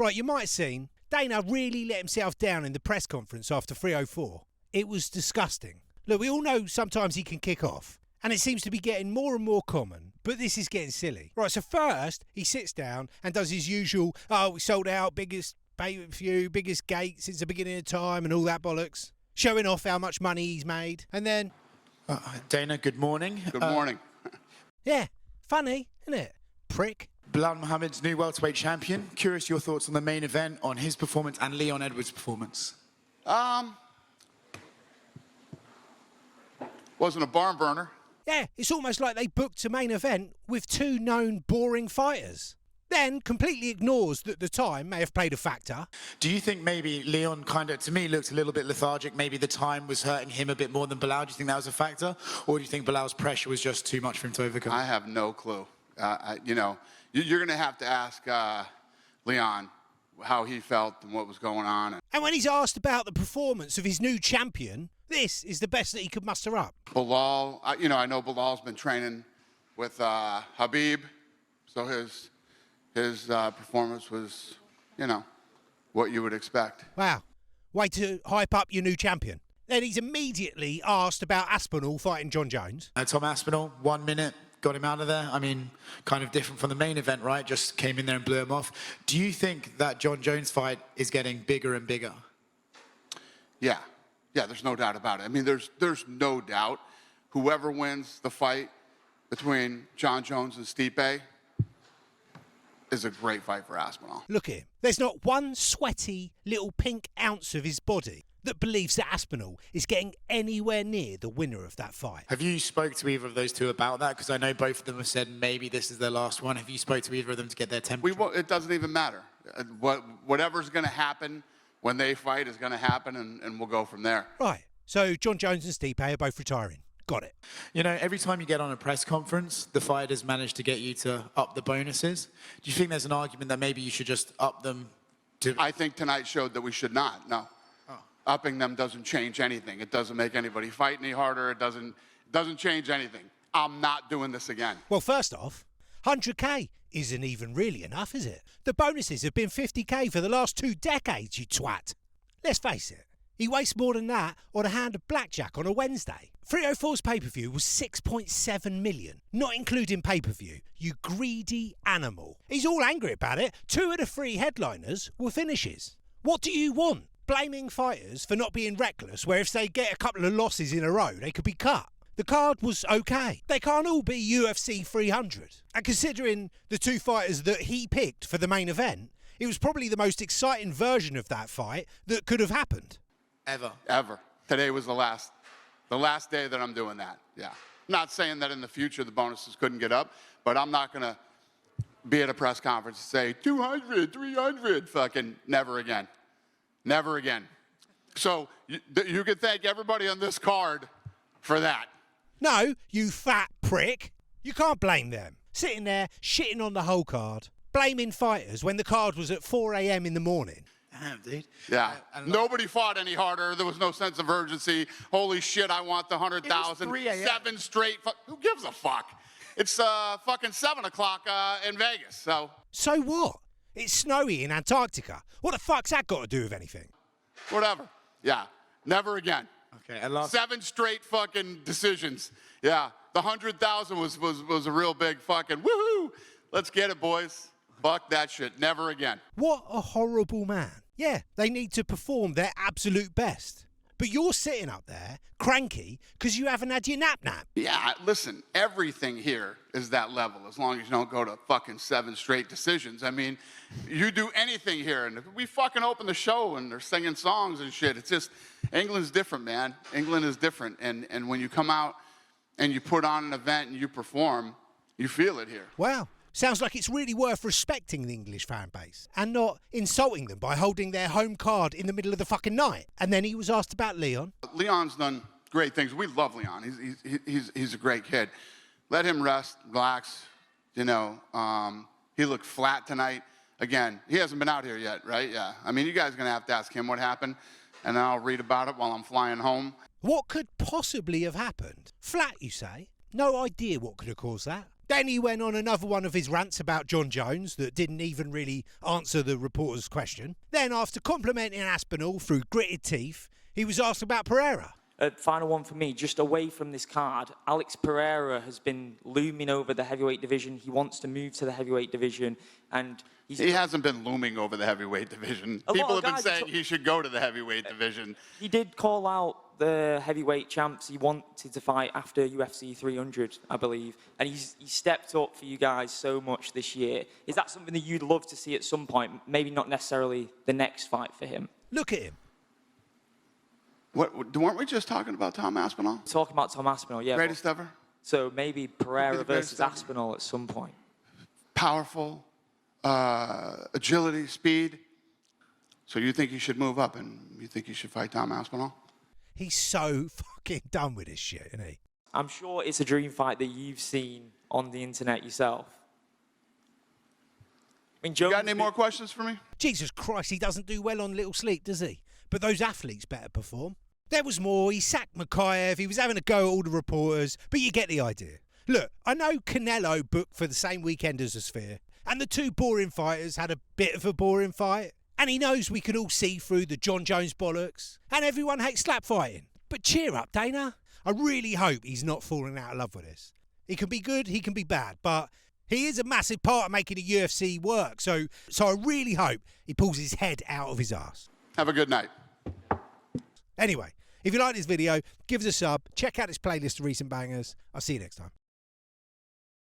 Right, you might have seen Dana really let himself down in the press conference after 304. It was disgusting. Look, we all know sometimes he can kick off, and it seems to be getting more and more common, but this is getting silly. Right, so first, he sits down and does his usual, we sold out, biggest pay-per-view, biggest gate since the beginning of time, and all that bollocks, showing off how much money he's made, and then... Dana, good morning. Good morning. Yeah, funny, isn't it? Prick. Bilal Muhammad's new welterweight champion. Curious your thoughts on the main event, on his performance and Leon Edwards' performance. Wasn't a barn burner. Yeah, it's almost like they booked a main event with two known boring fighters. Then completely ignores that the time may have played a factor. Do you think maybe Leon to me, looked a little bit lethargic? Maybe the time was hurting him a bit more than Bilal. Do you think that was a factor? Or do you think Bilal's pressure was just too much for him to overcome? I have no clue. You're going to have to ask Leon how he felt and what was going on. And when he's asked about the performance of his new champion, this is the best that he could muster up. Bilal, I know Bilal's been training with Habib, so his performance was, what you would expect. Wow. Way to hype up your new champion. Then he's immediately asked about Aspinall fighting John Jones. Tom Aspinall, 1 minute, got him out of there. I mean, kind of different from the main event, right? Just came in there and blew him off. Do you think that John Jones fight is getting bigger and bigger? Yeah, there's no doubt about it. I mean, there's no doubt whoever wins the fight between John Jones and Stipe is a great fight for Aspinall. Look at him. There's not one sweaty little pink ounce of his body that believes that Aspinall is getting anywhere near the winner of that fight. Have you spoke to either of those two about that? Because I know both of them have said maybe this is their last one. Have you spoke to either of them to get their temperature? It doesn't even matter. Whatever's going to happen when they fight is going to happen, and we'll go from there. Right. So John Jones and Stipe are both retiring. Got it. Every time you get on a press conference, the fighters manage to get you to up the bonuses. Do you think there's an argument that maybe you should just up them to... I think tonight showed that we should not, no. Upping them doesn't change anything. It doesn't make anybody fight any harder. It doesn't change anything. I'm not doing this again. Well, first off, 100K isn't even really enough, is it? The bonuses have been 50K for the last 2 decades, you twat. Let's face it, he wastes more than that on a hand of blackjack on a Wednesday. 304's pay-per-view was 6.7 million, not including pay-per-view, you greedy animal. He's all angry about it. 2 of the 3 headliners were finishes. What do you want? Blaming fighters for not being reckless, where if they get a couple of losses in a row, they could be cut. The card was okay. They can't all be UFC 300. And considering the 2 fighters that he picked for the main event, it was probably the most exciting version of that fight that could have happened. Ever. Today was the last day that I'm doing that, yeah. I'm not saying that in the future the bonuses couldn't get up, but I'm not going to be at a press conference and say 200, 300, fucking never again. Never again. So you can thank everybody on this card for that. No, you fat prick. You can't blame them. Sitting there, shitting on the whole card. Blaming fighters when the card was at 4 a.m. in the morning. Damn, dude. Yeah. Nobody fought any harder. There was no sense of urgency. Holy shit, I want the 100,000. 3 a.m. 7 straight. Who gives a fuck? It's fucking 7 o'clock in Vegas, so. So what? It's snowy in Antarctica. What the fuck's that got to do with anything? Whatever. Yeah. Never again. Okay, and last... 7 straight fucking decisions. Yeah. The 100,000 was a real big fucking woohoo. Let's get it, boys. Fuck that shit. Never again. What a horrible man. Yeah, they need to perform their absolute best. But you're sitting up there, cranky, because you haven't had your nap-nap. Yeah, listen, everything here is that level, as long as you don't go to fucking 7 straight decisions. I mean, you do anything here, and we fucking open the show, and they're singing songs and shit. It's just, England's different, man. England is different, and when you come out and you put on an event and you perform, you feel it here. Wow. Sounds like it's really worth respecting the English fan base and not insulting them by holding their home card in the middle of the fucking night. And then he was asked about Leon. Leon's done great things. We love Leon. He's a great kid. Let him rest, relax. He looked flat tonight. Again, he hasn't been out here yet, right? Yeah. I mean, you guys are going to have to ask him what happened, and then I'll read about it while I'm flying home. What could possibly have happened? Flat, you say? No idea what could have caused that. Then he went on another one of his rants about John Jones that didn't even really answer the reporter's question. Then, after complimenting Aspinall through gritted teeth, he was asked about Pereira. Final one for me, just away from this card, Alex Pereira has been looming over the heavyweight division. He wants to move to the heavyweight division, and he hasn't been looming over the heavyweight division. People have been saying he should go to the heavyweight division. He did call out the heavyweight champs he wanted to fight after UFC 300, I believe, and he stepped up for you guys so much this year. Is that something that you'd love to see at some point? Maybe not necessarily the next fight for him. Look at him. Weren't we just talking about Tom Aspinall? Talking about Tom Aspinall, yeah. Greatest ever? So maybe Pereira versus Aspinall at some point. Powerful, agility, speed. So you think he should move up and you think he should fight Tom Aspinall? He's so fucking done with this shit, isn't he? I'm sure it's a dream fight that you've seen on the internet yourself. I mean, Jones, you got any more questions for me? Jesus Christ, he doesn't do well on little sleep, does he? But those athletes better perform. There was more. He sacked Makayev. He was having a go at all the reporters. But you get the idea. Look, I know Canelo booked for the same weekend as the Sphere. And the two boring fighters had a bit of a boring fight. And he knows we can all see through the John Jones bollocks. And everyone hates slap fighting. But cheer up, Dana. I really hope he's not falling out of love with this. He can be good, he can be bad. But he is a massive part of making the UFC work. So I really hope he pulls his head out of his ass. Have a good night. Anyway, if you like this video, give us a sub, check out this playlist of recent bangers. I'll see you next time.